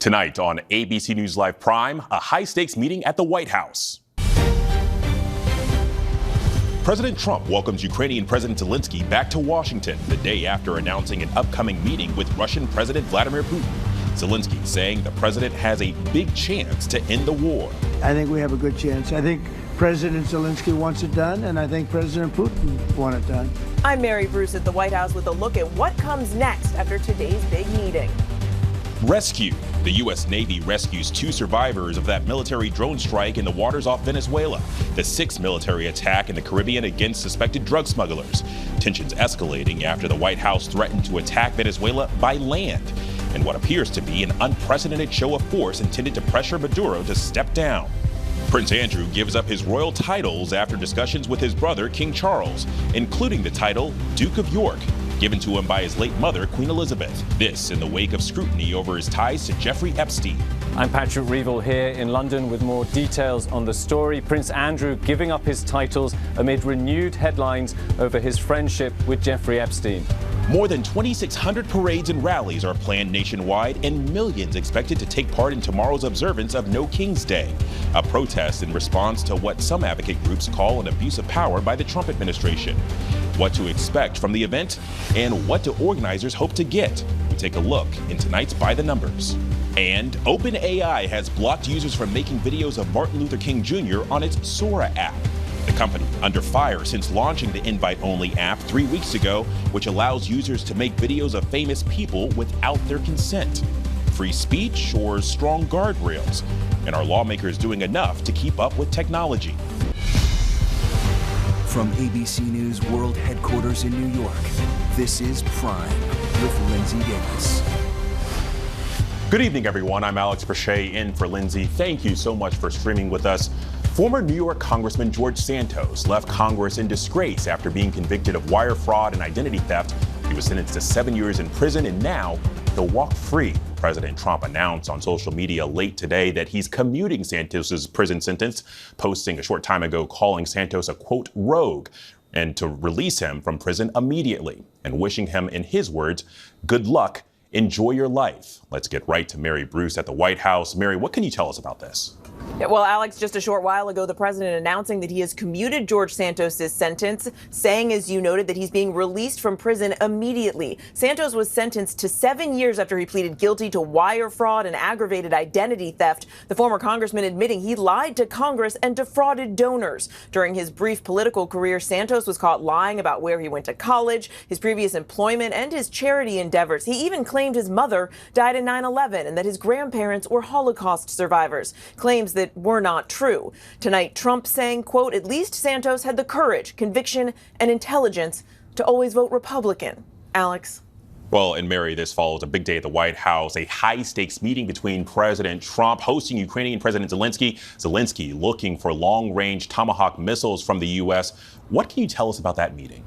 Tonight on ABC News Live Prime, a high-stakes meeting at the White House. President Trump welcomes Ukrainian President Zelenskyy back to Washington the day after announcing an upcoming meeting with Russian President Vladimir Putin. Zelenskyy saying the president has a big chance to end the war. I think we have a good chance. I think President Zelenskyy wants it done, and I think President Putin wants it done. I'm Mary Bruce at the White House with a look at what comes next after today's big meeting. Rescue. The U.S. Navy rescues 2 survivors of that military drone strike in the waters off Venezuela. The 6th military attack in the Caribbean against suspected drug smugglers. Tensions escalating after the White House threatened to attack Venezuela by land in what appears to be an unprecedented show of force intended to pressure Maduro to step down. Prince Andrew gives up his royal titles after discussions with his brother, King Charles, including the title Duke of York, given to him by his late mother, Queen Elizabeth. This in the wake of scrutiny over his ties to Jeffrey Epstein. I'm Patrick Reevell here in London with more details on the story. Prince Andrew giving up his titles amid renewed headlines over his friendship with Jeffrey Epstein. More than 2,600 parades and rallies are planned nationwide, and millions expected to take part in tomorrow's observance of No King's Day, a protest in response to what some advocate groups call an abuse of power by the Trump administration. What to expect from the event and what do organizers hope to get? We take a look in tonight's By the Numbers. And OpenAI has blocked users from making videos of Martin Luther King Jr. on its Sora app. The company under fire since launching the invite-only app 3 weeks ago, which allows users to make videos of famous people without their consent. Free speech or strong guardrails? And are lawmakers doing enough to keep up with technology? From ABC News World Headquarters in New York, this is Prime with Linsey Davis. Good evening, everyone. I'm Alex Brachet in for Linsey. Thank you so much for streaming with us. Former New York Congressman George Santos left Congress in disgrace after being convicted of wire fraud and identity theft. He was sentenced to 7 years in prison, and now he'll walk free. President Trump announced on social media late today that he's commuting Santos's prison sentence, posting a short time ago calling Santos a, quote, rogue, and to release him from prison immediately, and wishing him, in his words, good luck, enjoy your life. Let's get right to Mary Bruce at the White House. Mary, what can you tell us about this? Yeah, well, Alex, just a short while ago, the president announcing that he has commuted George Santos's sentence, saying, as you noted, that he's being released from prison immediately. Santos was sentenced to 7 years after he pleaded guilty to wire fraud and aggravated identity theft. The former congressman admitting he lied to Congress and defrauded donors. During his brief political career, Santos was caught lying about where he went to college, his previous employment, and his charity endeavors. He even claimed his mother died in 9/11 and that his grandparents were Holocaust survivors. Claims that were not true. Tonight, Trump saying, quote, at least Santos had the courage, conviction, and intelligence to always vote Republican. Alex. Well, and Mary, this follows a big day at the White House, a high-stakes meeting between President Trump hosting Ukrainian President Zelenskyy. Zelenskyy looking for long-range Tomahawk missiles from the U.S. What can you tell us about that meeting?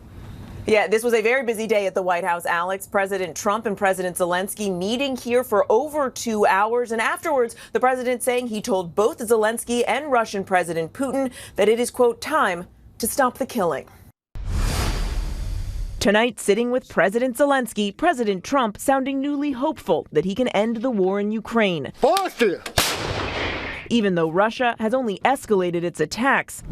Yeah, this was a very busy day at the White House, Alex. President Trump and President Zelenskyy meeting here for over 2 hours. And afterwards, the president saying he told both Zelenskyy and Russian President Putin that it is, quote, time to stop the killing. Tonight, sitting with President Zelenskyy, President Trump sounding newly hopeful that he can end the war in Ukraine. Even though Russia has only escalated its attacks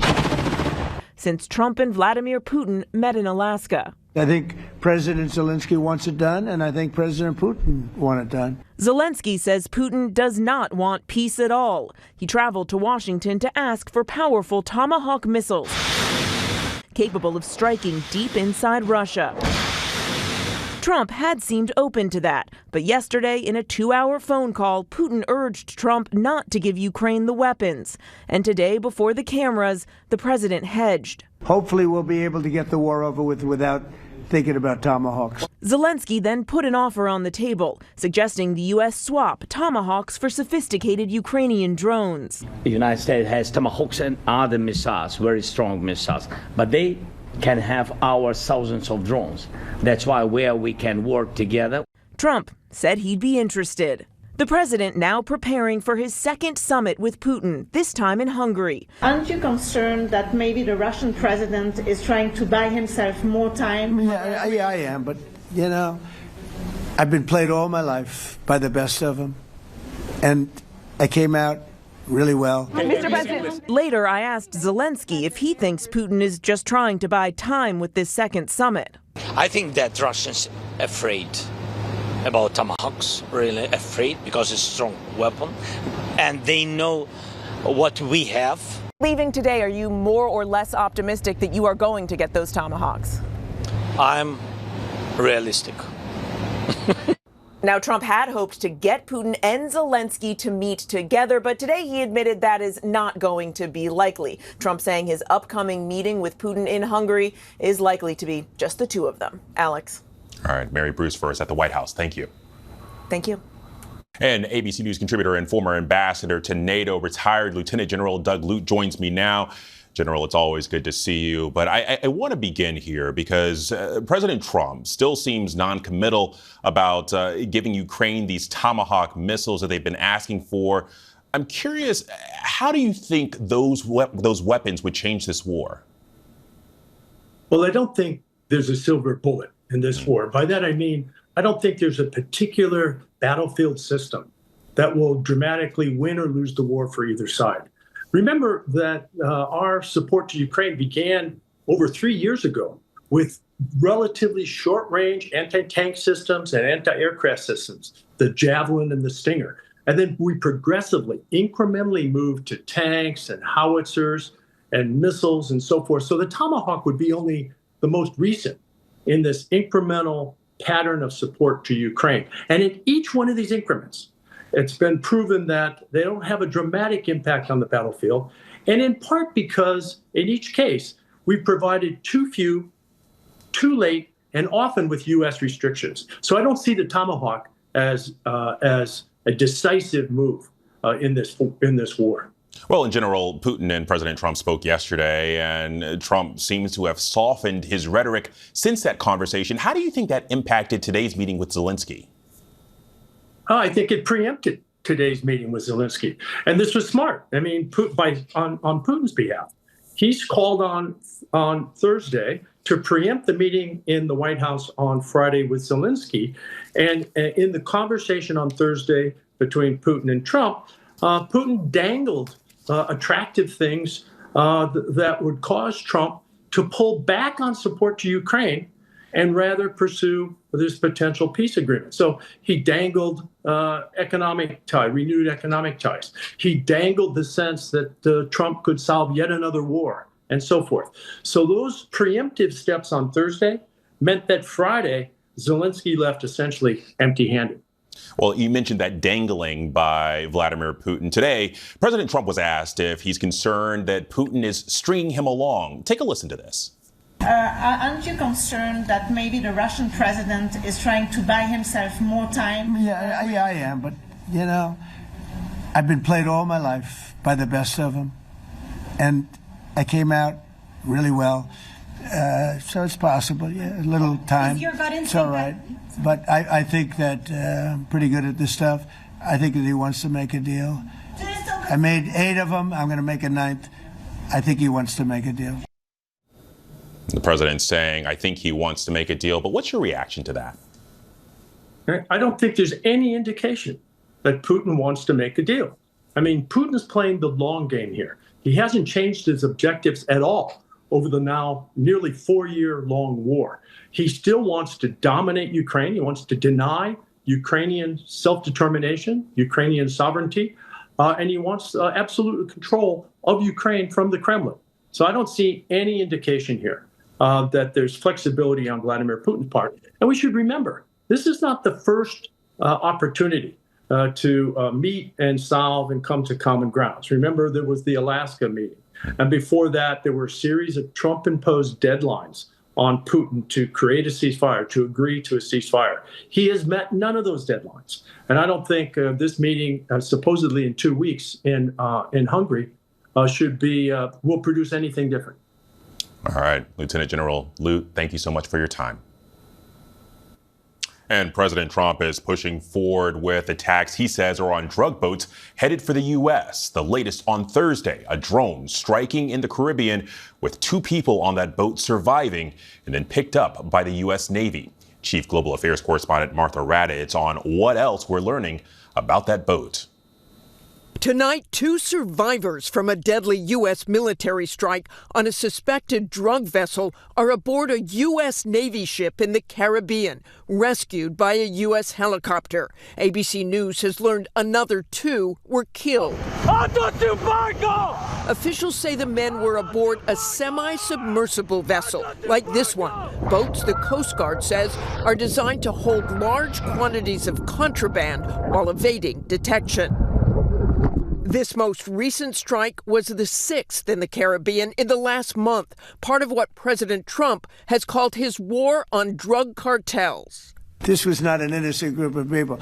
since Trump and Vladimir Putin met in Alaska. I think President Zelenskyy wants it done, and I think President Putin wants it done. Zelenskyy says Putin does not want peace at all. He traveled to Washington to ask for powerful Tomahawk missiles capable of striking deep inside Russia. Trump had seemed open to that, but yesterday in a 2-hour phone call, Putin urged Trump not to give Ukraine the weapons. And today, before the cameras, the president hedged. Hopefully we'll be able to get the war over with without thinking about Tomahawks. Zelenskyy then put an offer on the table, suggesting the U.S. swap Tomahawks for sophisticated Ukrainian drones. The United States has Tomahawks and other missiles, very strong missiles, but they can have our thousands of drones. That's why we can work together. Trump said he'd be interested. The president now preparing for his second summit with Putin, this time in Hungary. Aren't you concerned that maybe the Russian president is trying to buy himself more time? Yeah, I am, but, you know, I've been played all my life by the best of them. and I came out really well. Mr. President. Later, I asked Zelenskyy if he thinks Putin is just trying to buy time with this second summit. I think that Russians afraid about tomahawks, really afraid, because it's a strong weapon, and they know what we have. Leaving today, are you more or less optimistic that you are going to get those tomahawks? I'm realistic. Now, Trump had hoped to get Putin and Zelenskyy to meet together, but today he admitted that is not going to be likely. Trump saying his upcoming meeting with Putin in Hungary is likely to be just the two of them. Alex. All right, Mary Bruce first at the White House. Thank you. Thank you. And ABC News contributor and former ambassador to NATO, retired Lieutenant General Doug Lute, joins me now. General, it's always good to see you. But I want to begin here because President Trump still seems noncommittal about giving Ukraine these Tomahawk missiles that they've been asking for. I'm curious, how do you think those weapons would change this war? Well, I don't think there's a silver bullet in this war. By that, I mean, I don't think there's a particular battlefield system that will dramatically win or lose the war for either side. Remember that our support to Ukraine began over 3 years ago with relatively short-range anti-tank systems and anti-aircraft systems, the Javelin and the Stinger. And then we progressively, incrementally moved to tanks and howitzers and missiles and so forth. So the Tomahawk would be only the most recent in this incremental pattern of support to Ukraine. And in each one of these increments, it's been proven that they don't have a dramatic impact on the battlefield, and in part because in each case, we've provided too few, too late, and often with U.S. restrictions. So I don't see the Tomahawk as a decisive move in this war. Well, in general, Putin and President Trump spoke yesterday, and Trump seems to have softened his rhetoric since that conversation. How do you think that impacted today's meeting with Zelenskyy? I think it preempted today's meeting with Zelenskyy. And this was smart. I mean, on Putin's behalf, he's called on Thursday to preempt the meeting in the White House on Friday with Zelenskyy. And in the conversation on Thursday between Putin and Trump, Putin dangled attractive things that would cause Trump to pull back on support to Ukraine and rather pursue this potential peace agreement. So he dangled renewed economic ties. He dangled the sense that Trump could solve yet another war and so forth. So those preemptive steps on Thursday meant that Friday, Zelenskyy left essentially empty-handed. Well, you mentioned that dangling by Vladimir Putin. Today, President Trump was asked if he's concerned that Putin is stringing him along. Take a listen to this. Aren't you concerned that maybe the Russian president is trying to buy himself more time? Yeah, I am. But, you know, I've been played all my life by the best of them. And I came out really well. So it's possible. Yeah, a little time. Is your gut it's all right. But I think that I'm pretty good at this stuff. I think that he wants to make a deal. I made 8 of them. I'm going to make a 9th. I think he wants to make a deal. The president's saying, I think he wants to make a deal. But what's your reaction to that? I don't think there's any indication that Putin wants to make a deal. I mean, Putin is playing the long game here. He hasn't changed his objectives at all over the now nearly 4-year-long war. He still wants to dominate Ukraine. He wants to deny Ukrainian self-determination, Ukrainian sovereignty, and he wants absolute control of Ukraine from the Kremlin. So I don't see any indication here that there's flexibility on Vladimir Putin's part. And we should remember, this is not the first opportunity to meet and solve and come to common grounds. Remember, there was the Alaska meeting. And before that, there were a series of Trump-imposed deadlines on Putin to create a ceasefire, to agree to a ceasefire. He has met none of those deadlines. And I don't think this meeting, supposedly in 2 weeks in Hungary, will produce anything different. All right, Lieutenant General Lute, thank you so much for your time. And President Trump is pushing forward with attacks he says are on drug boats headed for the U.S. The latest on Thursday, a drone striking in the Caribbean with 2 people on that boat surviving and then picked up by the U.S. Navy. Chief Global Affairs correspondent Martha Raddatz on what else we're learning about that boat. Tonight, 2 survivors from a deadly U.S. military strike on a suspected drug vessel are aboard a U.S. Navy ship in the Caribbean, rescued by a U.S. helicopter. ABC News has learned another 2 were killed. Officials say the men were aboard a semi-submersible vessel, like this one. Boats, the Coast Guard says, are designed to hold large quantities of contraband while evading detection. This most recent strike was the 6th in the Caribbean in the last month, part of what President Trump has called his war on drug cartels. This was not an innocent group of people.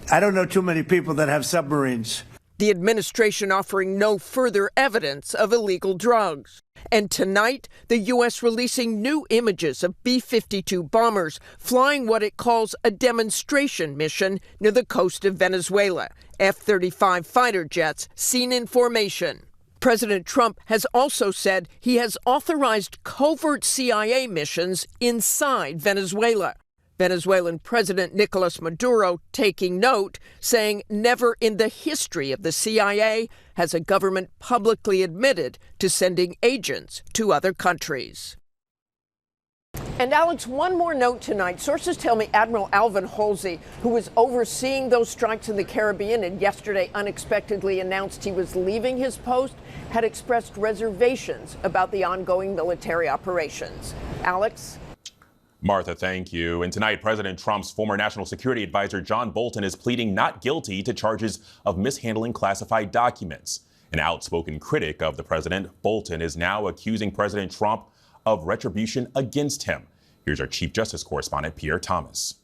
I don't know too many people that have submarines. The administration offering no further evidence of illegal drugs. And tonight, the U.S. releasing new images of B-52 bombers flying what it calls a demonstration mission near the coast of Venezuela. F-35 fighter jets seen in formation. President Trump has also said he has authorized covert CIA missions inside Venezuela. Venezuelan President Nicolas Maduro taking note, saying never in the history of the CIA has a government publicly admitted to sending agents to other countries. And Alex, one more note tonight. Sources tell me Admiral Alvin Halsey, who was overseeing those strikes in the Caribbean and yesterday unexpectedly announced he was leaving his post, had expressed reservations about the ongoing military operations. Alex? Martha, thank you. And tonight, President Trump's former national security advisor, John Bolton, is pleading not guilty to charges of mishandling classified documents. An outspoken critic of the president, Bolton is now accusing President Trump of retribution against him. Here's our Chief Justice correspondent, Pierre Thomas.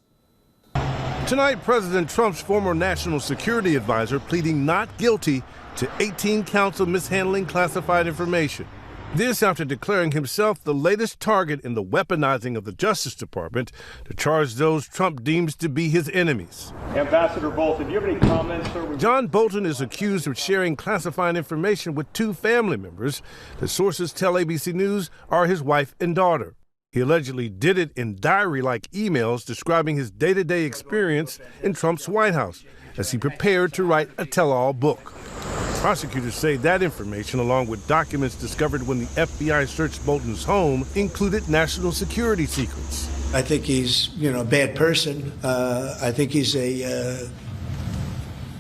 Tonight, President Trump's former national security advisor pleading not guilty to 18 counts of mishandling classified information. This after declaring himself the latest target in the weaponizing of the Justice Department to charge those Trump deems to be his enemies. Ambassador Bolton, do you have any comments, sir? John Bolton is accused of sharing classified information with 2 family members that sources tell ABC News are his wife and daughter. He allegedly did it in diary-like emails describing his day-to-day experience in Trump's White House as he prepared to write a tell-all book. Prosecutors say that information, along with documents discovered when the FBI searched Bolton's home, included national security secrets. I think he's, a bad person. I think he's a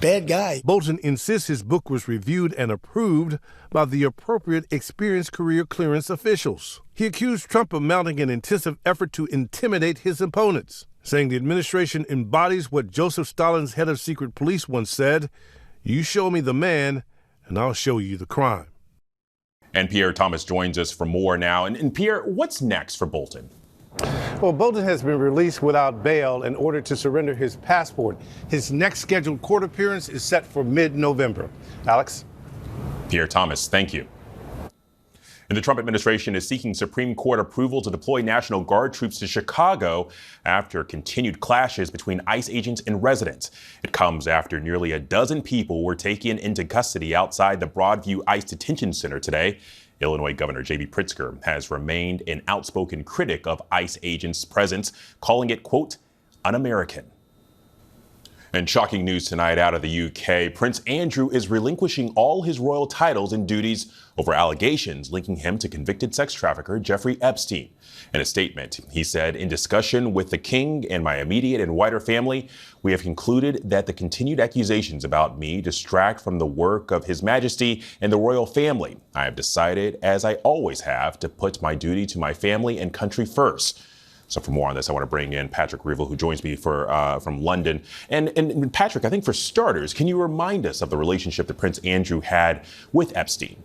bad guy. Bolton insists his book was reviewed and approved by the appropriate experienced career clearance officials. He accused Trump of mounting an intensive effort to intimidate his opponents, saying the administration embodies what Joseph Stalin's head of secret police once said, "You show me the man, and I'll show you the crime." And Pierre Thomas joins us for more now. And Pierre, what's next for Bolton? Well, Bolton has been released without bail in order to surrender his passport. His next scheduled court appearance is set for mid-November. Alex? Pierre Thomas, thank you. And the Trump administration is seeking Supreme Court approval to deploy National Guard troops to Chicago after continued clashes between ICE agents and residents. It comes after nearly a dozen people were taken into custody outside the Broadview ICE Detention Center today. Illinois Governor J.B. Pritzker has remained an outspoken critic of ICE agents' presence, calling it, quote, un-American. And shocking news tonight out of the UK. Prince Andrew is relinquishing all his royal titles and duties over allegations linking him to convicted sex trafficker Jeffrey Epstein. In a statement, he said, "In discussion with the king and my immediate and wider family, we have concluded that the continued accusations about me distract from the work of His Majesty and the royal family. I have decided, as I always have, to put my duty to my family and country first." So for more on this, I want to bring in Patrick Revel, who joins me from London. And Patrick, I think for starters, can you remind us of the relationship that Prince Andrew had with Epstein?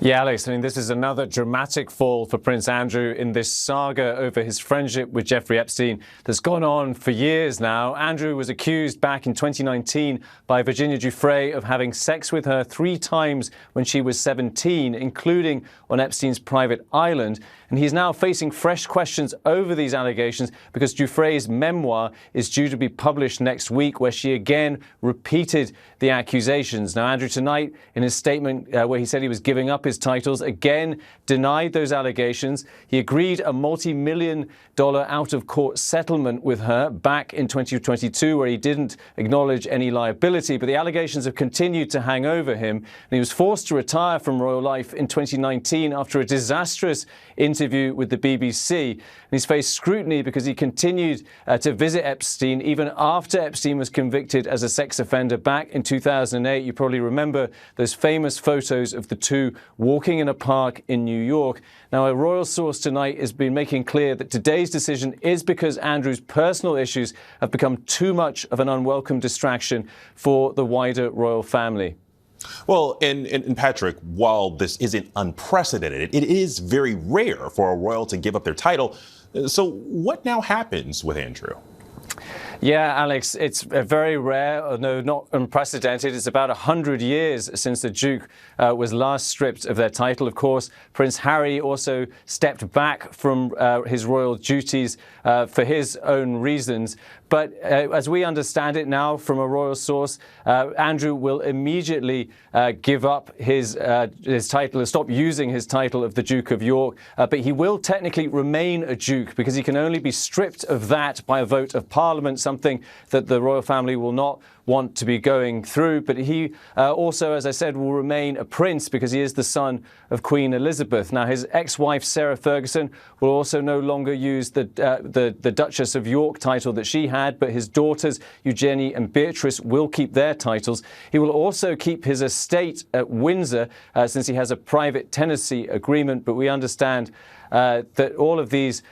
Yeah, Alex, I mean, this is another dramatic fall for Prince Andrew in this saga over his friendship with Jeffrey Epstein that's gone on for years now. Andrew was accused back in 2019 by Virginia Giuffre of having sex with her 3 times when she was 17, including on Epstein's private island. And he's now facing fresh questions over these allegations because Giuffre's memoir is due to be published next week, where she again repeated the accusations. Now, Andrew, tonight, in his statement where he said he was giving up his titles, again denied those allegations. He agreed a multi-million-dollar out-of-court settlement with her back in 2022, where he didn't acknowledge any liability, but the allegations have continued to hang over him, and he was forced to retire from royal life in 2019 after a disastrous interview with the BBC. And he's faced scrutiny because he continued to visit Epstein even after Epstein was convicted as a sex offender back in 2008. You probably remember those famous photos of the two walking in a park in New York. Now, a royal source tonight has been making clear that today's decision is because Andrew's personal issues have become too much of an unwelcome distraction for the wider royal family. Well, and Patrick, while this isn't unprecedented, it is very rare for a royal to give up their title. So what now happens with Andrew? Yeah, Alex, it's very rare, no, not unprecedented. It's about 100 years since the Duke was last stripped of their title. Of course, Prince Harry also stepped back from his royal duties for his own reasons. But as we understand it now from a royal source, Andrew will immediately give up his title, stop using his title of the Duke of York. But he will technically remain a Duke because he can only be stripped of that by a vote of Parliament, something that the royal family will not want to be going through. But he also, as I said, will remain a prince because he is the son of Queen Elizabeth. Now, his ex-wife, Sarah Ferguson, will also no longer use the Duchess of York title that she had, but his daughters, Eugenie and Beatrice, will keep their titles. He will also keep his estate at Windsor since he has a private tenancy agreement. But we understand that all of these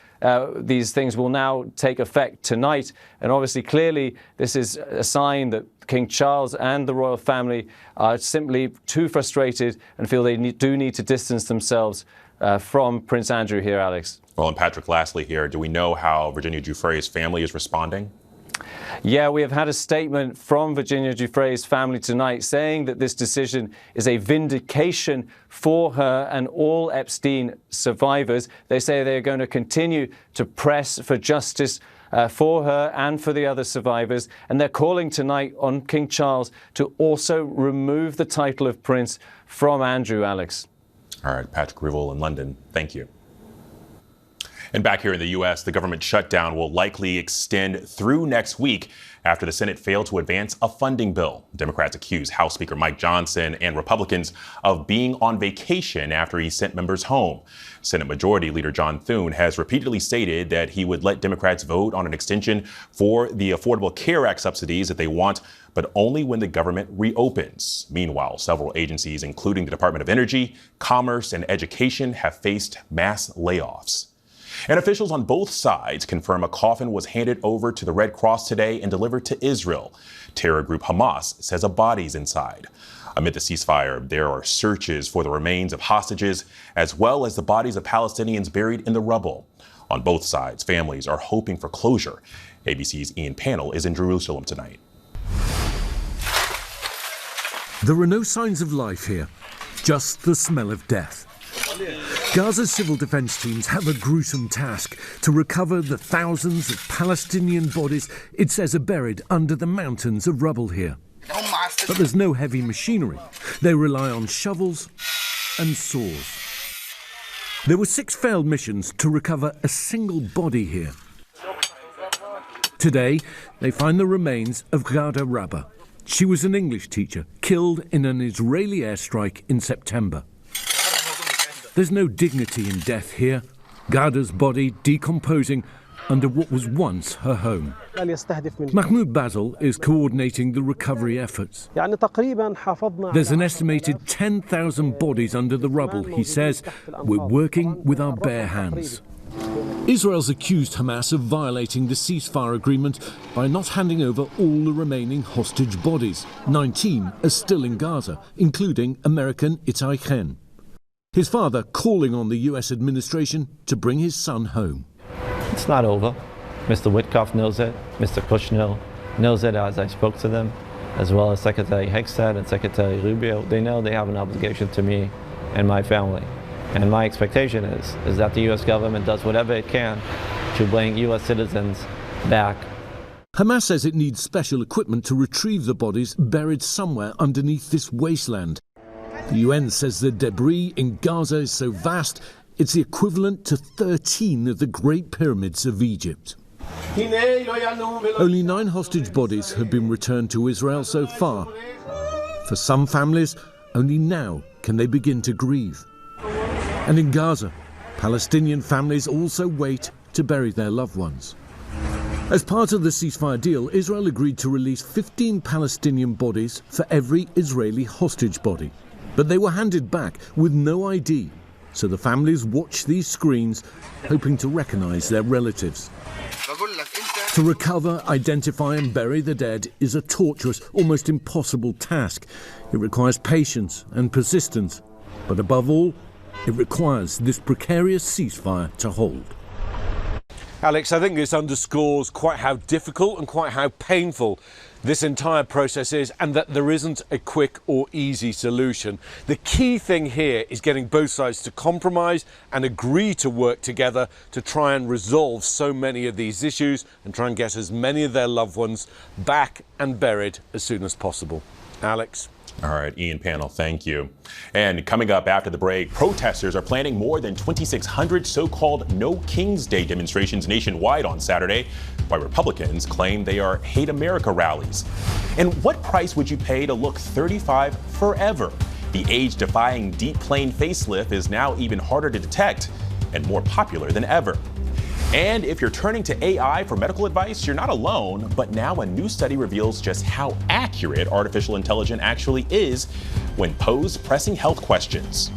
things will now take effect tonight. And obviously, clearly, this is a sign that King Charles and the royal family are simply too frustrated and feel they do need to distance themselves from Prince Andrew here, Alex. Well, and Patrick, lastly here, do we know how Virginia Giuffre's family is responding? Yeah, we have had a statement from Virginia Giuffre's family tonight saying that this decision is a vindication for her and all Epstein survivors. They say they're going to continue to press for justice for her and for the other survivors. And they're calling tonight on King Charles to also remove the title of Prince from Andrew, Alex. All right, Patrick Rivel in London, thank you. And back here in the U.S., the government shutdown will likely extend through next week after the Senate failed to advance a funding bill. Democrats accuse House Speaker Mike Johnson and Republicans of being on vacation after he sent members home. Senate Majority Leader John Thune has repeatedly stated that he would let Democrats vote on an extension for the Affordable Care Act subsidies that they want, but only when the government reopens. Meanwhile, several agencies, including the Department of Energy, Commerce, and Education, have faced mass layoffs. And officials on both sides confirm a coffin was handed over to the Red Cross today and delivered to Israel. Terror group Hamas says a body's inside. Amid the ceasefire, there are searches for the remains of hostages, as well as the bodies of Palestinians buried in the rubble. On both sides, families are hoping for closure. ABC's Ian Pannell is in Jerusalem tonight. There are no signs of life here, just the smell of death. Gaza's civil defense teams have a gruesome task to recover the thousands of Palestinian bodies it says are buried under the mountains of rubble here. But there's no heavy machinery. They rely on shovels and saws. There were 6 failed missions to recover a single body here. Today, they find the remains of Ghada Rabba. She was an English teacher, killed in an Israeli airstrike in September. There's no dignity in death here. Ghada's body decomposing under what was once her home. Mahmoud Basil is coordinating the recovery efforts. There's an estimated 10,000 bodies under the rubble, he says. We're working with our bare hands. Israel's accused Hamas of violating the ceasefire agreement by not handing over all the remaining hostage bodies. 19 are still in Gaza, including American Itai Chen. His father calling on the US administration to bring his son home. It's not over. Mr. Witkoff knows it. Mr. Kushner knows it as I spoke to them, as well as Secretary Hextad and Secretary Rubio. They know they have an obligation to me and my family. And my expectation is that the US government does whatever it can to bring US citizens back. Hamas says it needs special equipment to retrieve the bodies buried somewhere underneath this wasteland. The UN says the debris in Gaza is so vast, it's the equivalent to 13 of the Great Pyramids of Egypt. Only 9 hostage bodies have been returned to Israel so far. For some families, only now can they begin to grieve. And in Gaza, Palestinian families also wait to bury their loved ones. As part of the ceasefire deal, Israel agreed to release 15 Palestinian bodies for every Israeli hostage body. But they were handed back with no ID, so the families watch these screens, hoping to recognize their relatives. To recover, identify and bury the dead is a torturous, almost impossible task. It requires patience and persistence, but above all, it requires this precarious ceasefire to hold. Alex, I think this underscores quite how difficult and quite how painful this entire process is, and that there isn't a quick or easy solution. The key thing here is getting both sides to compromise and agree to work together to try and resolve so many of these issues and try and get as many of their loved ones back and buried as soon as possible. Alex? All right, Ian, panel, thank you. And coming up after the break, protesters are planning more than 2,600 so-called No King's Day demonstrations nationwide on Saturday, while Republicans claim they are Hate America rallies. And what price would you pay to look 35 forever? The age-defying deep plane facelift is now even harder to detect and more popular than ever. And if you're turning to AI for medical advice, you're not alone, but now a new study reveals just how accurate artificial intelligence actually is when posed pressing health questions.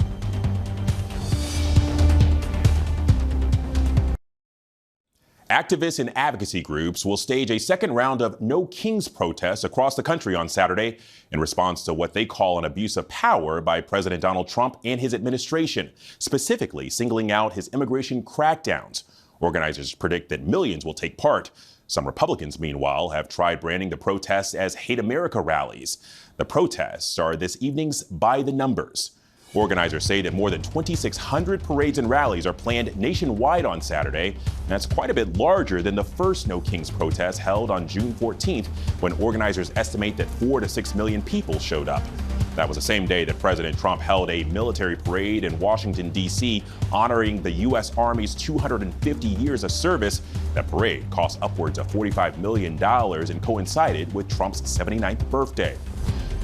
Activists and advocacy groups will stage a second round of No Kings protests across the country on Saturday in response to what they call an abuse of power by President Donald Trump and his administration, specifically singling out his immigration crackdowns. Organizers predict that millions will take part. Some Republicans, meanwhile, have tried branding the protests as Hate America rallies. The protests are this evening's by the numbers. Organizers say that more than 2,600 parades and rallies are planned nationwide on Saturday. And that's quite a bit larger than the first No Kings protest held on June 14th, when organizers estimate that 4 to 6 million people showed up. That was the same day that President Trump held a military parade in Washington, D.C., honoring the U.S. Army's 250 years of service. That parade cost upwards of $45 million and coincided with Trump's 79th birthday.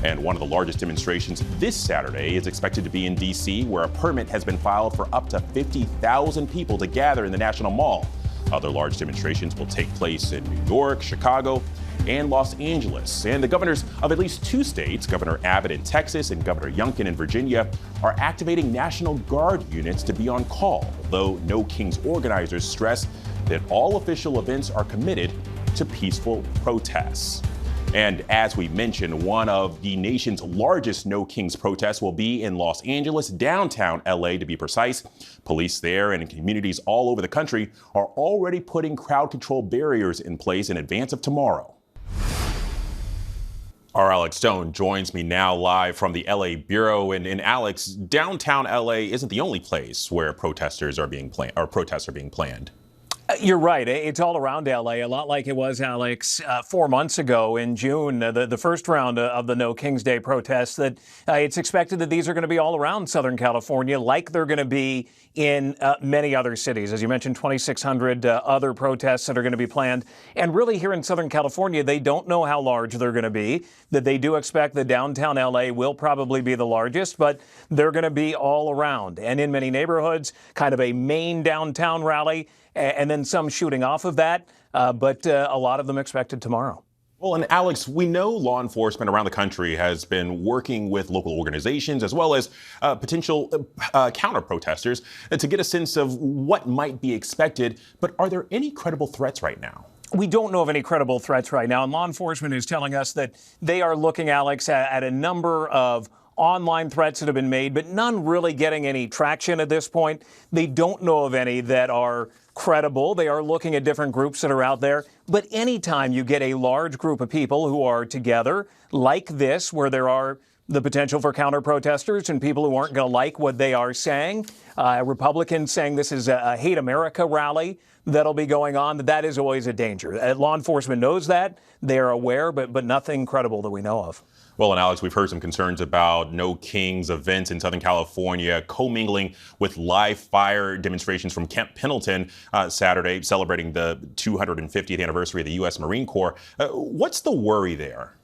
And one of the largest demonstrations this Saturday is expected to be in D.C., where a permit has been filed for up to 50,000 people to gather in the National Mall. Other large demonstrations will take place in New York, Chicago, and Los Angeles. And the governors of at least 2 states, Governor Abbott in Texas and Governor Youngkin in Virginia, are activating National Guard units to be on call, though No Kings organizers stress that all official events are committed to peaceful protests. And as we mentioned, one of the nation's largest No Kings protests will be in Los Angeles, downtown LA to be precise. Police there and in communities all over the country are already putting crowd control barriers in place in advance of tomorrow. Our Alex Stone joins me now live from the LA Bureau. And Alex, downtown LA isn't the only place where protests are being planned. You're right. It's all around L.A., a lot like it was, Alex, 4 months ago in June, the first round of the No King's Day protests, that it's expected that these are going to be all around Southern California, like they're going to be in many other cities. As you mentioned, 2,600 other protests that are going to be planned. And really here in Southern California, they don't know how large they're going to be, that they do expect that downtown L.A. will probably be the largest, but they're going to be all around. And in many neighborhoods, kind of a main downtown rally, and then some shooting off of that, but a lot of them expected tomorrow. Well, and Alex, we know law enforcement around the country has been working with local organizations as well as potential counter-protesters to get a sense of what might be expected. But are there any credible threats right now? We don't know of any credible threats right now, and law enforcement is telling us that they are looking, Alex, at a number of online threats that have been made, but none really getting any traction at this point. They don't know of any that are credible. They are looking at different groups that are out there. But anytime you get a large group of people who are together like this, where there are the potential for counter-protesters and people who aren't going to like what they are saying. Republicans saying this is a Hate America rally that'll be going on. That is always a danger. Law enforcement knows that. They are aware, but nothing credible that we know of. Well, and Alex, we've heard some concerns about No Kings events in Southern California commingling with live fire demonstrations from Camp Pendleton Saturday, celebrating the 250th anniversary of the U.S. Marine Corps. What's the worry there?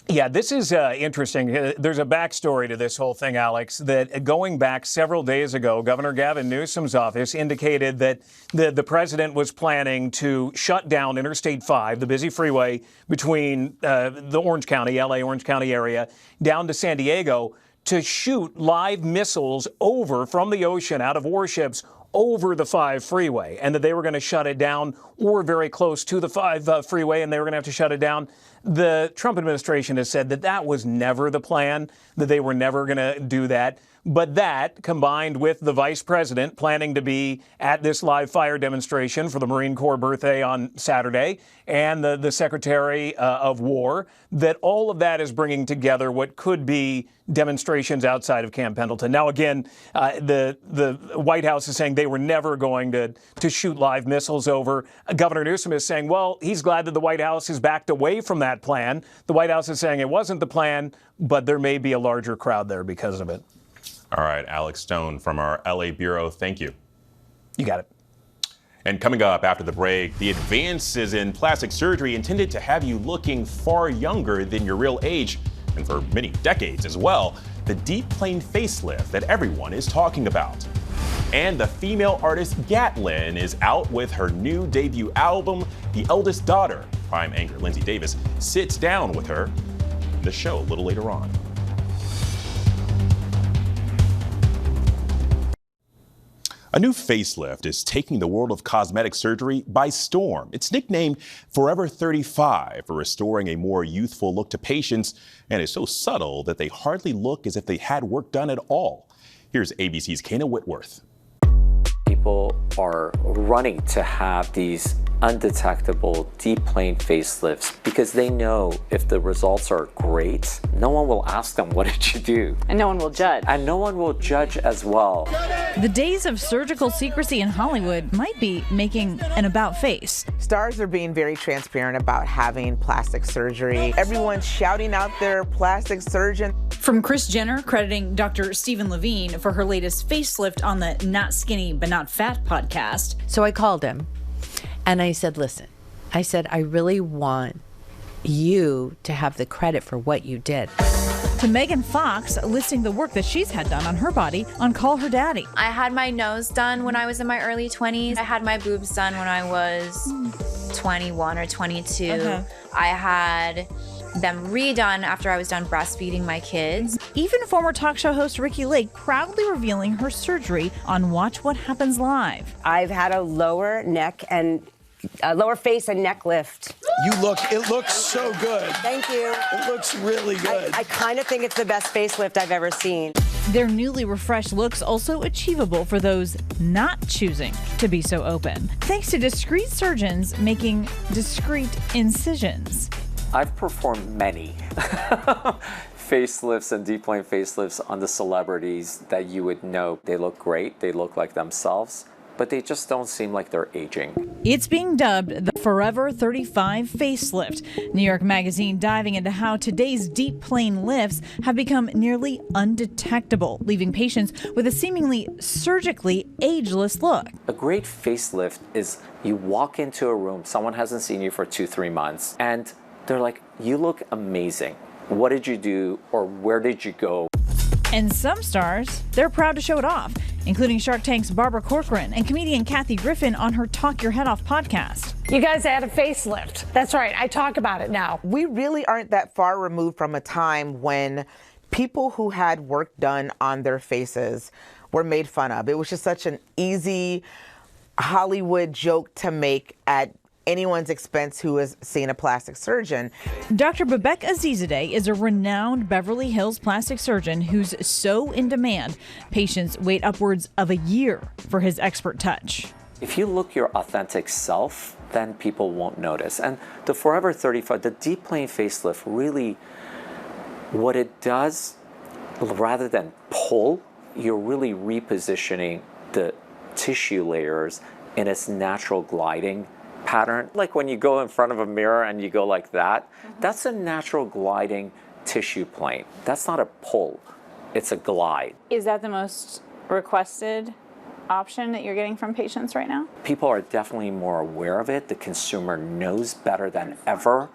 Yeah, this is interesting. There's a backstory to this whole thing, Alex, that going back several days ago, Governor Gavin Newsom's office indicated that the president was planning to shut down Interstate 5, the busy freeway between the Orange County, LA Orange County area, down to San Diego, to shoot live missiles over from the ocean out of warships over the 5 freeway, and that they were going to shut it down or very close to the 5 freeway, and they were going to have to shut it down. The Trump administration has said that that was never the plan, that they were never going to do that. But that, combined with the vice president planning to be at this live fire demonstration for the Marine Corps birthday on Saturday, and the Secretary of War, that all of that is bringing together what could be demonstrations outside of Camp Pendleton. Now, again, the White House is saying they were never going to shoot live missiles over. Governor Newsom is saying, well, he's glad that the White House has backed away from that plan. The White House is saying it wasn't the plan, but there may be a larger crowd there because of it. All right, Alex Stone from our LA Bureau, thank you. You got it. And coming up after the break, the advances in plastic surgery intended to have you looking far younger than your real age, and for many decades as well, the deep plane facelift that everyone is talking about. And the female artist Gatlin is out with her new debut album, The Eldest Daughter. Prime anchor Linsey Davis sits down with her in the show a little later on. A new facelift is taking the world of cosmetic surgery by storm. It's nicknamed Forever 35 for restoring a more youthful look to patients, and is so subtle that they hardly look as if they had work done at all. Here's ABC's Kana Whitworth. People are running to have these undetectable deep plane facelifts because they know if the results are great, no one will ask them, what did you do? And no one will judge. And no one will judge as well. The days of surgical secrecy in Hollywood might be making an about face. Stars are being very transparent about having plastic surgery. Everyone's shouting out their plastic surgeon. From Kris Jenner crediting Dr. Stephen Levine for her latest facelift on the Not Skinny But Not Fat podcast. So I called him and I said, listen, I really want you to have the credit for what you did. To Megan Fox listing the work that she's had done on her body on Call Her Daddy. I had my nose done when I was in my early 20s. I had my boobs done when I was 21 or 22. I had them redone after I was done breastfeeding my kids. Even former talk show host Ricki Lake proudly revealing her surgery on Watch What Happens Live. I've had a lower face and neck lift. It looks so good. Thank you. It looks really good. I kind of think it's the best facelift I've ever seen. Their newly refreshed looks also achievable for those not choosing to be so open, thanks to discreet surgeons making discreet incisions. I've performed many facelifts and deep plane facelifts on the celebrities that you would know. They look great, they look like themselves, but they just don't seem like they're aging. It's being dubbed the Forever 35 facelift. New York Magazine diving into how today's deep plane lifts have become nearly undetectable, leaving patients with a seemingly surgically ageless look. A great facelift is you walk into a room, someone hasn't seen you for 2-3 months, and they're like, you look amazing. What did you do, or where did you go? And some stars, they're proud to show it off, including Shark Tank's Barbara Corcoran and comedian Kathy Griffin on her Talk Your Head Off podcast. You guys had a facelift. That's right, I talk about it now. We really aren't that far removed from a time when people who had work done on their faces were made fun of. It was just such an easy Hollywood joke to make at anyone's expense who has seen a plastic surgeon. Dr. Babek Azizadeh is a renowned Beverly Hills plastic surgeon who's so in demand, patients wait upwards of a year for his expert touch. If you look your authentic self, then people won't notice. And the Forever 35, the deep plane facelift, really, what it does rather than pull, you're really repositioning the tissue layers in its natural gliding pattern. Like when you go in front of a mirror and you go like that, that's a natural gliding tissue plane. That's not a pull, it's a glide. Is that the most requested option that you're getting from patients right now? People are definitely more aware of it. The consumer knows better than ever.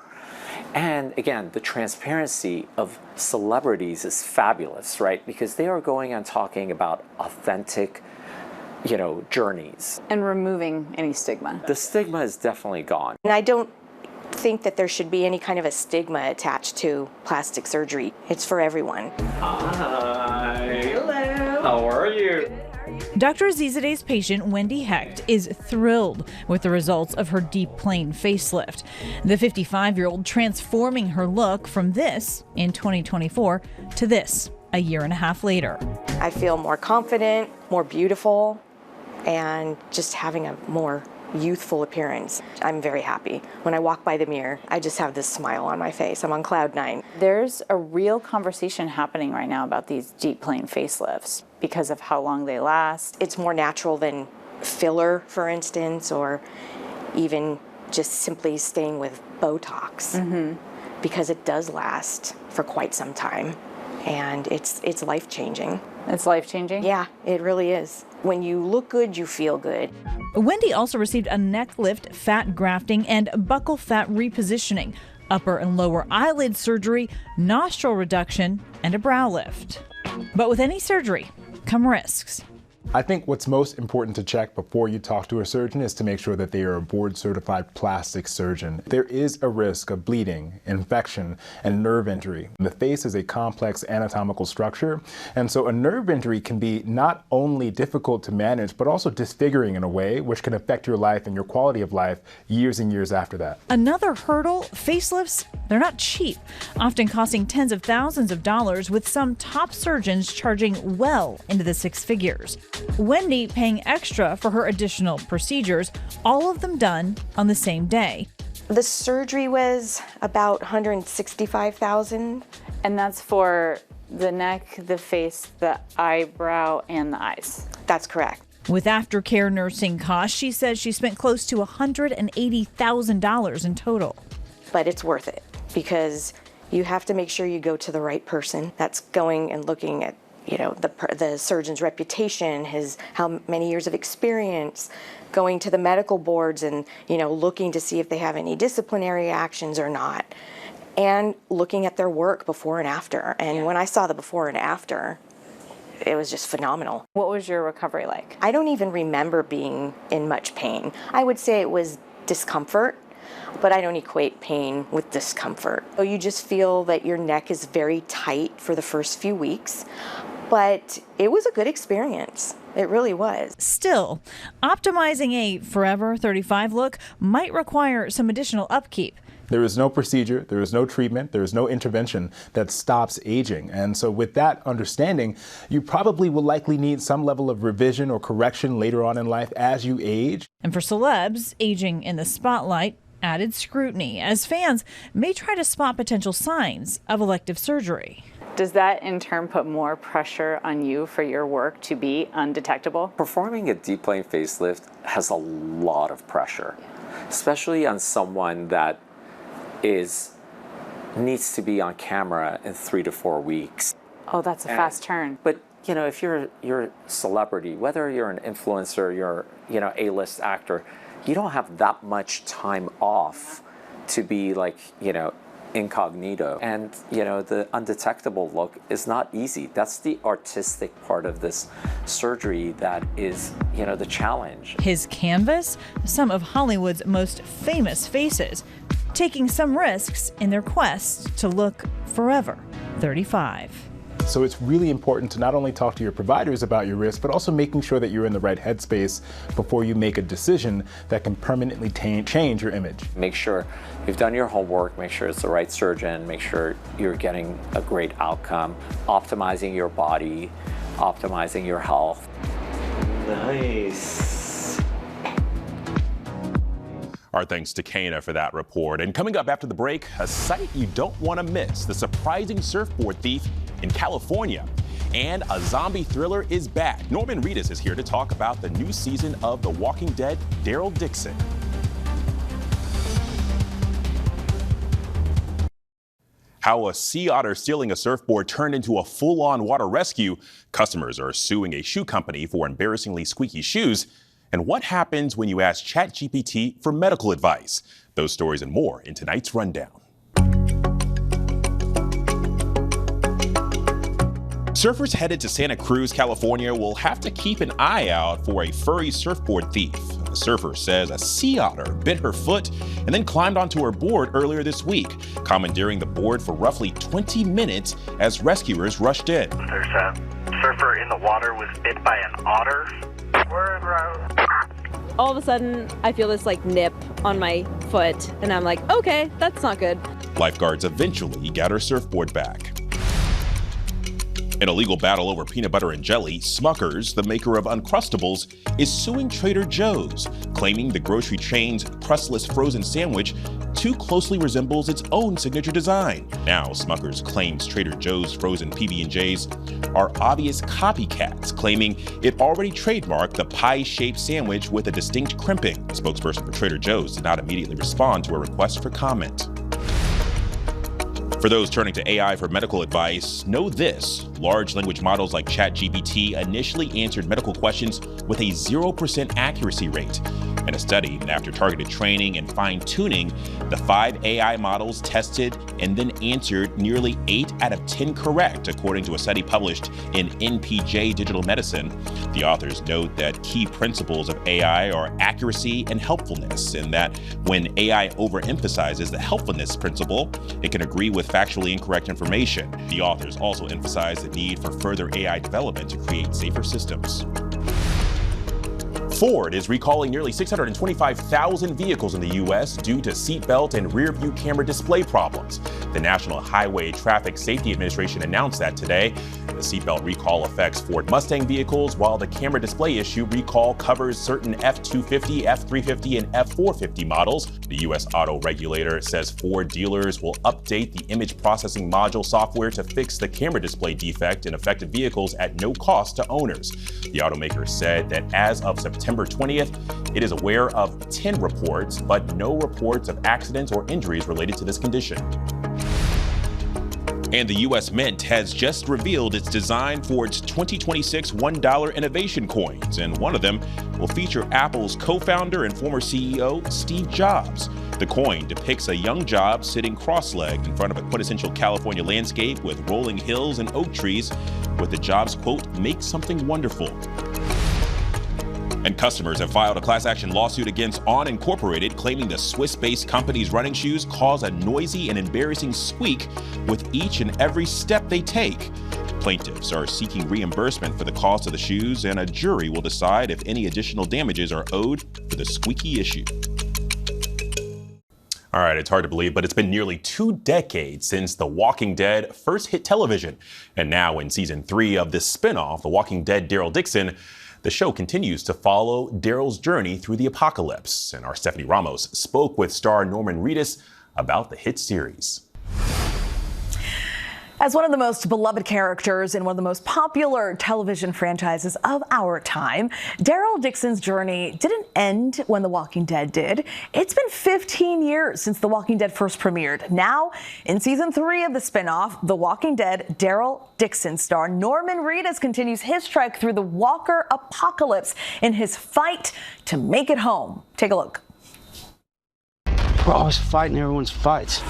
And again, the transparency of celebrities is fabulous, right? Because they are going and talking about authentic, journeys. And removing any stigma. The stigma is definitely gone. And I don't think that there should be any kind of a stigma attached to plastic surgery. It's for everyone. Hi. Hello. How are you? Dr. Azizadeh's patient, Wendy Hecht, is thrilled with the results of her deep plane facelift. The 55-year-old transforming her look from this in 2024 to this a year and a half later. I feel more confident, more beautiful, and just having a more youthful appearance. I'm very happy. When I walk by the mirror, I just have this smile on my face. I'm on cloud 9. There's a real conversation happening right now about these deep plane facelifts because of how long they last. It's more natural than filler, for instance, or even just simply staying with Botox, because it does last for quite some time, and it's life-changing. It's life-changing? Yeah, it really is. When you look good, you feel good. Wendy also received a neck lift, fat grafting, and buccal fat repositioning, upper and lower eyelid surgery, nostril reduction, and a brow lift. But with any surgery come risks. I think what's most important to check before you talk to a surgeon is to make sure that they are a board-certified plastic surgeon. There is a risk of bleeding, infection, and nerve injury. The face is a complex anatomical structure, and so a nerve injury can be not only difficult to manage, but also disfiguring in a way which can affect your life and your quality of life years and years after that. Another hurdle, facelifts, they're not cheap, often costing tens of thousands of dollars, with some top surgeons charging well into the six figures. Wendy paying extra for her additional procedures, all of them done on the same day. The surgery was about $165,000. And that's for the neck, the face, the eyebrow, and the eyes. That's correct. With aftercare nursing costs, she says she spent close to $180,000 in total. But it's worth it because you have to make sure you go to the right person that's going and looking at the surgeon's reputation, how many years of experience, going to the medical boards and, looking to see if they have any disciplinary actions or not, and looking at their work before and after. And when I saw the before and after, it was just phenomenal. What was your recovery like? I don't even remember being in much pain. I would say it was discomfort, but I don't equate pain with discomfort. So you just feel that your neck is very tight for the first few weeks. But it was a good experience. It really was. Still, optimizing a Forever 35 look might require some additional upkeep. There is no procedure, there is no treatment, there is no intervention that stops aging. And so with that understanding, you probably will likely need some level of revision or correction later on in life as you age. And for celebs, aging in the spotlight, added scrutiny, as fans may try to spot potential signs of elective surgery. Does that in turn put more pressure on you for your work to be undetectable? Performing a deep plane facelift has a lot of pressure, especially on someone that needs to be on camera in 3 to 4 weeks. Oh, that's a fast turn. But if you're a celebrity, whether you're an influencer, you're A-list actor, you don't have that much time off to be incognito. And the undetectable look is not easy. That's the artistic part of this surgery that is the challenge. His canvas, some of Hollywood's most famous faces, taking some risks in their quest to look forever 35. So it's really important to not only talk to your providers about your risk, but also making sure that you're in the right headspace before you make a decision that can permanently change your image. Make sure you've done your homework, make sure it's the right surgeon, make sure you're getting a great outcome, optimizing your body, optimizing your health. Nice. Our thanks to Kana for that report. And coming up after the break, a sight you don't want to miss, the surprising surfboard thief in California. And a zombie thriller is back. Norman Reedus is here to talk about the new season of The Walking Dead, Daryl Dixon. How a sea otter stealing a surfboard turned into a full-on water rescue, customers are suing a shoe company for embarrassingly squeaky shoes, and what happens when you ask ChatGPT for medical advice. Those stories and more in tonight's Rundown. Surfers headed to Santa Cruz, California will have to keep an eye out for a furry surfboard thief. The surfer says a sea otter bit her foot and then climbed onto her board earlier this week, commandeering the board for roughly 20 minutes as rescuers rushed in. There's a surfer in the water was bit by an otter. We're en route. All of a sudden, I feel this nip on my foot, and I'm like, okay, that's not good. Lifeguards eventually got her surfboard back. In a legal battle over peanut butter and jelly, Smucker's, the maker of Uncrustables, is suing Trader Joe's, claiming the grocery chain's crustless frozen sandwich too closely resembles its own signature design. Now, Smucker's claims Trader Joe's frozen PB&J's are obvious copycats, claiming it already trademarked the pie-shaped sandwich with a distinct crimping. A spokesperson for Trader Joe's did not immediately respond to a request for comment. For those turning to AI for medical advice, know this. Large language models like ChatGPT initially answered medical questions with a 0% accuracy rate. In a study, after targeted training and fine-tuning, the 5 AI models tested and then answered nearly 8 out of 10 correct, according to a study published in NPJ Digital Medicine. The authors note that key principles of AI are accuracy and helpfulness, and that when AI overemphasizes the helpfulness principle, it can agree with factually incorrect information. The authors also emphasize the need for further AI development to create safer systems. Ford is recalling nearly 625,000 vehicles in the U.S. due to seatbelt and rear-view camera display problems. The National Highway Traffic Safety Administration announced that today. The seatbelt recall affects Ford Mustang vehicles, while the camera display issue recall covers certain F-250, F-350, and F-450 models. The U.S. auto regulator says Ford dealers will update the image processing module software to fix the camera display defect in affected vehicles at no cost to owners. The automaker said that as of September 20th, it is aware of 10 reports, but no reports of accidents or injuries related to this condition. And the U.S. Mint has just revealed its design for its 2026 $1 innovation coins, and one of them will feature Apple's co-founder and former CEO, Steve Jobs. The coin depicts a young Jobs sitting cross-legged in front of a quintessential California landscape with rolling hills and oak trees, with the Jobs quote, "Make something wonderful." And customers have filed a class action lawsuit against On Incorporated, claiming the Swiss-based company's running shoes cause a noisy and embarrassing squeak with each and every step they take. Plaintiffs are seeking reimbursement for the cost of the shoes, and a jury will decide if any additional damages are owed for the squeaky issue. All right, it's hard to believe, but it's been nearly 2 decades since The Walking Dead first hit television. And now in season 3 of this spinoff, The Walking Dead, Daryl Dixon, the show continues to follow Daryl's journey through the apocalypse. And our Stephanie Ramos spoke with star Norman Reedus about the hit series. As one of the most beloved characters in one of the most popular television franchises of our time, Daryl Dixon's journey didn't end when The Walking Dead did. It's been 15 years since The Walking Dead first premiered. Now, in season 3 of the spinoff, The Walking Dead, Daryl Dixon star Norman Reedus continues his trek through the Walker apocalypse in his fight to make it home. Take a look. We're always fighting everyone's fights.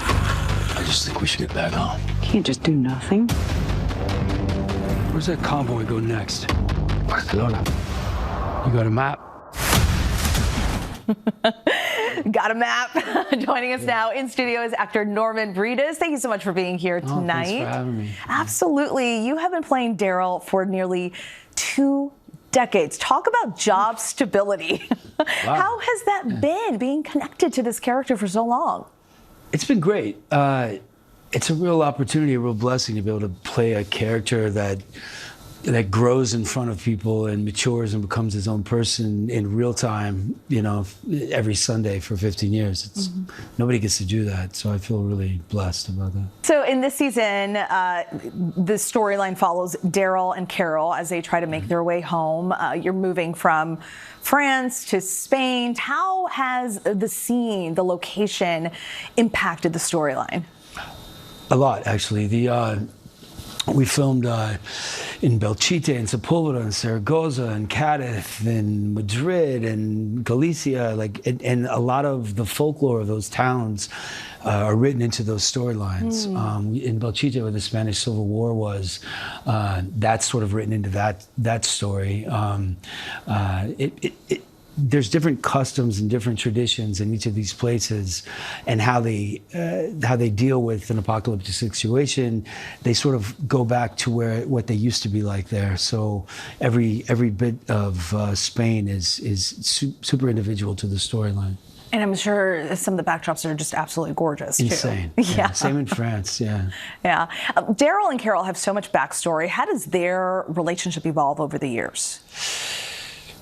I just think we should get back home. Can't just do nothing. Where's that convoy go next? Barcelona. You got a map? Got a map. Joining us now in studio is actor Norman Reedus. Thank you so much for being here tonight. Thanks for having me. Absolutely. You have been playing Daryl for nearly 2 decades. Talk about job stability. Wow. How has that been, being connected to this character for so long? It's been great. It's a real opportunity, a real blessing to be able to play a character that that grows in front of people and matures and becomes his own person in real time, you know, every Sunday for 15 years. It's nobody gets to do that, so I feel really blessed about that. So in this season, the storyline follows Daryl and Carol as they try to make their way home. You're moving from France to Spain. How has the scene, the location, impacted the storyline? A lot, actually. We filmed in Belchite and Sepulveda and Zaragoza and Cadiz and Madrid and Galicia, and a lot of the folklore of those towns are written into those storylines. In Belchite, where the Spanish Civil War was, that's sort of written into that story. There's different customs and different traditions in each of these places, and how they deal with an apocalyptic situation. They sort of go back to what they used to be like there. So every bit of Spain is super individual to the storyline. And I'm sure some of the backdrops are just absolutely gorgeous, too. Insane. Yeah. Same in France, yeah. Yeah. Daryl and Carol have so much backstory. How does their relationship evolve over the years?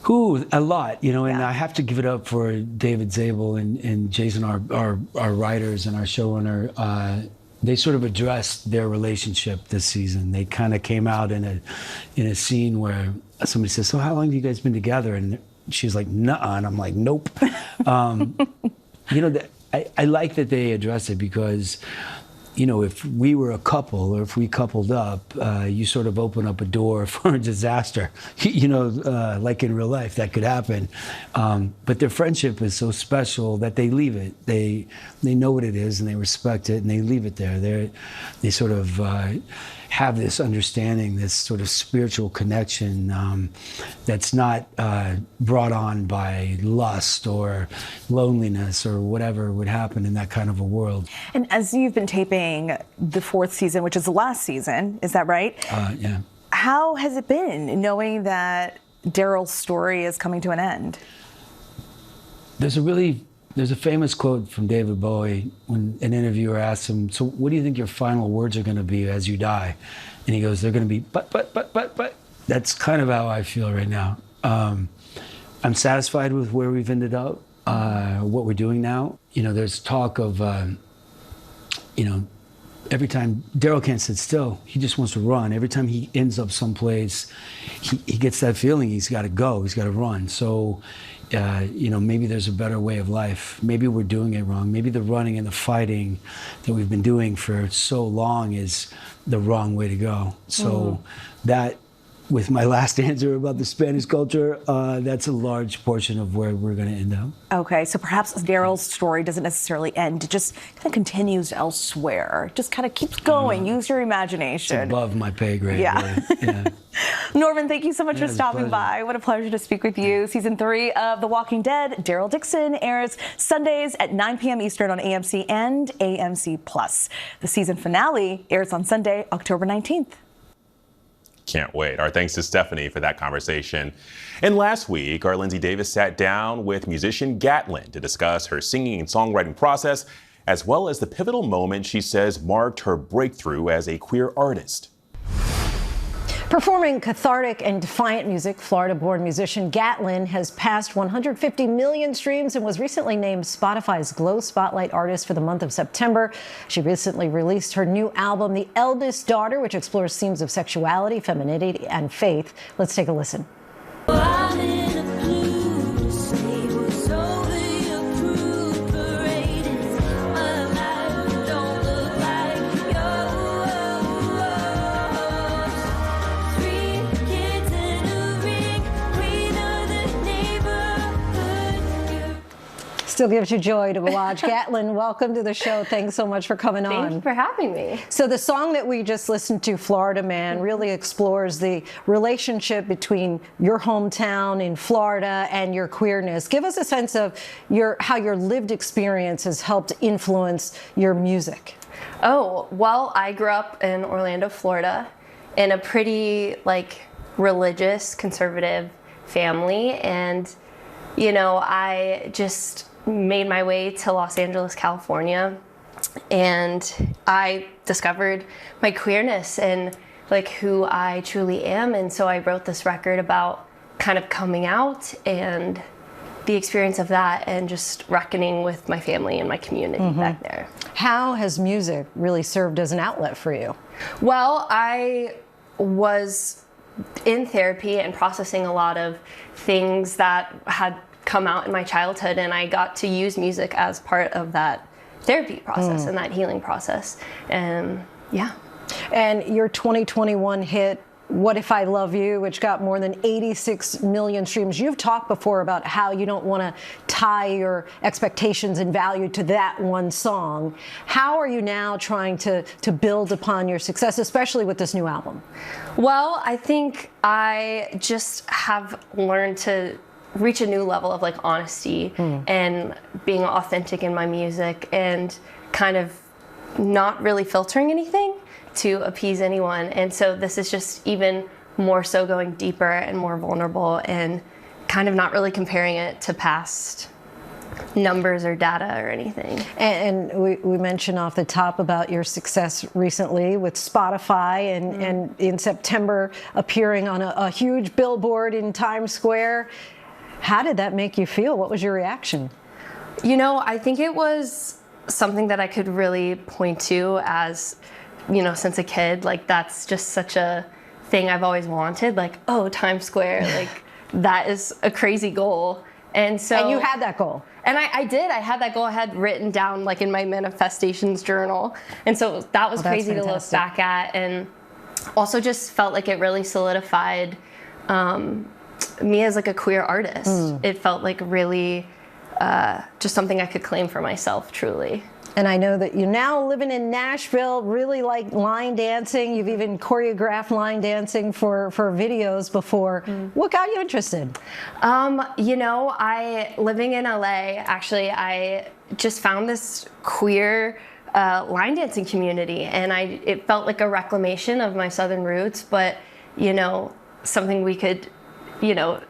Ooh, a lot, you know, and I have to give it up for David Zabel and Jason, our writers and our showrunner. They sort of addressed their relationship this season. They kind of came out in a scene where somebody says, "So how long have you guys been together?" And she's like, "Nuh-uh," and I'm like, "Nope." You know, I like that they address it, because, you know, if we were a couple, or if we coupled up, you sort of open up a door for a disaster. You know, like in real life, that could happen. But their friendship is so special that they leave it. They know what it is, and they respect it, and they leave it there. They sort of have this understanding, this sort of spiritual connection that's not brought on by lust or loneliness or whatever would happen in that kind of a world. And as you've been taping the 4th season, which is the last season, is that right? Yeah. How has it been knowing that Daryl's story is coming to an end? There's a famous quote from David Bowie when an interviewer asked him, "So what do you think your final words are going to be as you die?" And he goes, "They're going to be, but. That's kind of how I feel right now. I'm satisfied with where we've ended up, what we're doing now. You know, there's talk of, you know, every time Daryl can't sit still, he just wants to run. Every time he ends up someplace, he gets that feeling he's got to go, he's got to run. So, you know, maybe there's a better way of life. Maybe we're doing it wrong. Maybe the running and the fighting that we've been doing for so long is the wrong way to go." So that, with my last answer about the Spanish culture, that's a large portion of where we're going to end up. Okay, so perhaps Daryl's story doesn't necessarily end. It just kind of continues elsewhere. Just kind of keeps going. Use your imagination. It's above my pay grade. Yeah. Yeah. Norman, thank you so much for stopping by. What a pleasure to speak with you. Season 3 of The Walking Dead, Daryl Dixon, airs Sundays at 9 p.m. Eastern on AMC and AMC+. The season finale airs on Sunday, October 19th. Can't wait. Our thanks to Stephanie for that conversation. And last week, our Linsey Davis sat down with musician Gatlin to discuss her singing and songwriting process, as well as the pivotal moment she says marked her breakthrough as a queer artist. Performing cathartic and defiant music, Florida-born musician Gatlin has passed 150 million streams and was recently named Spotify's Glow Spotlight Artist for the month of September. She recently released her new album, The Eldest Daughter, which explores themes of sexuality, femininity, and faith. Let's take a listen. Still gives you joy to watch. Gatlin, welcome to the show. Thanks so much for coming on. Thank you for having me. So the song that we just listened to, Florida Man, really explores the relationship between your hometown in Florida and your queerness. Give us a sense of how your lived experience has helped influence your music. Oh, well, I grew up in Orlando, Florida, in a pretty religious, conservative family, and you know, I just made my way to Los Angeles, California, and I discovered my queerness. And like who I truly am. And so I wrote this record about kind of coming out and the experience of that and just reckoning with my family and my community back there. How has music really served as an outlet for you? Well, I was in therapy and processing a lot of things that had come out in my childhood, and I got to use music as part of that therapy process and that healing process. And yeah. And your 2021 hit, What If I Love You, which got more than 86 million streams. You've talked before about how you don't want to tie your expectations and value to that one song. How are you now trying to build upon your success, especially with this new album? Well, I think I just have learned to reach a new level of like honesty and being authentic in my music and kind of not really filtering anything to appease anyone. And so this is just even more so going deeper and more vulnerable and kind of not really comparing it to past numbers or data or anything. And we mentioned off the top about your success recently with Spotify and in September appearing on a huge billboard in Times Square. How did that make you feel? What was your reaction? You know, I think it was something that I could really point to as, you know, since a kid. Like, that's just such a thing I've always wanted. Like, oh, Times Square, like, that is a crazy goal. And so. And you had that goal. And I did. I had that goal. I had written down, like, in my manifestations journal. And so that was crazy to look back at. And also just felt like it really solidified me as, like, a queer artist. It felt like really just something I could claim for myself, truly. And I know that you're now living in Nashville, really like line dancing. You've even choreographed line dancing for videos before. What got you interested? You know, living in LA, actually, I just found this queer line dancing community, and it felt like a reclamation of my Southern roots, but, you know, something we could, you know,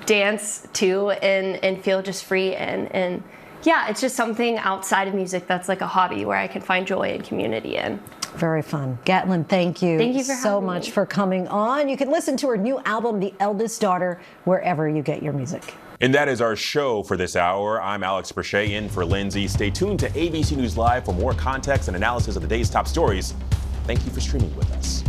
dance to and feel just free and yeah, it's just something outside of music that's like a hobby where I can find joy and community in. Very fun. Gatlin, thank you. Thank you for so much for coming on. You can listen to her new album, The Eldest Daughter, wherever you get your music. And that is our show for this hour. I'm Alex Brachet in for Linsey. Stay tuned to ABC News Live for more context and analysis of the day's top stories. Thank you for streaming with us.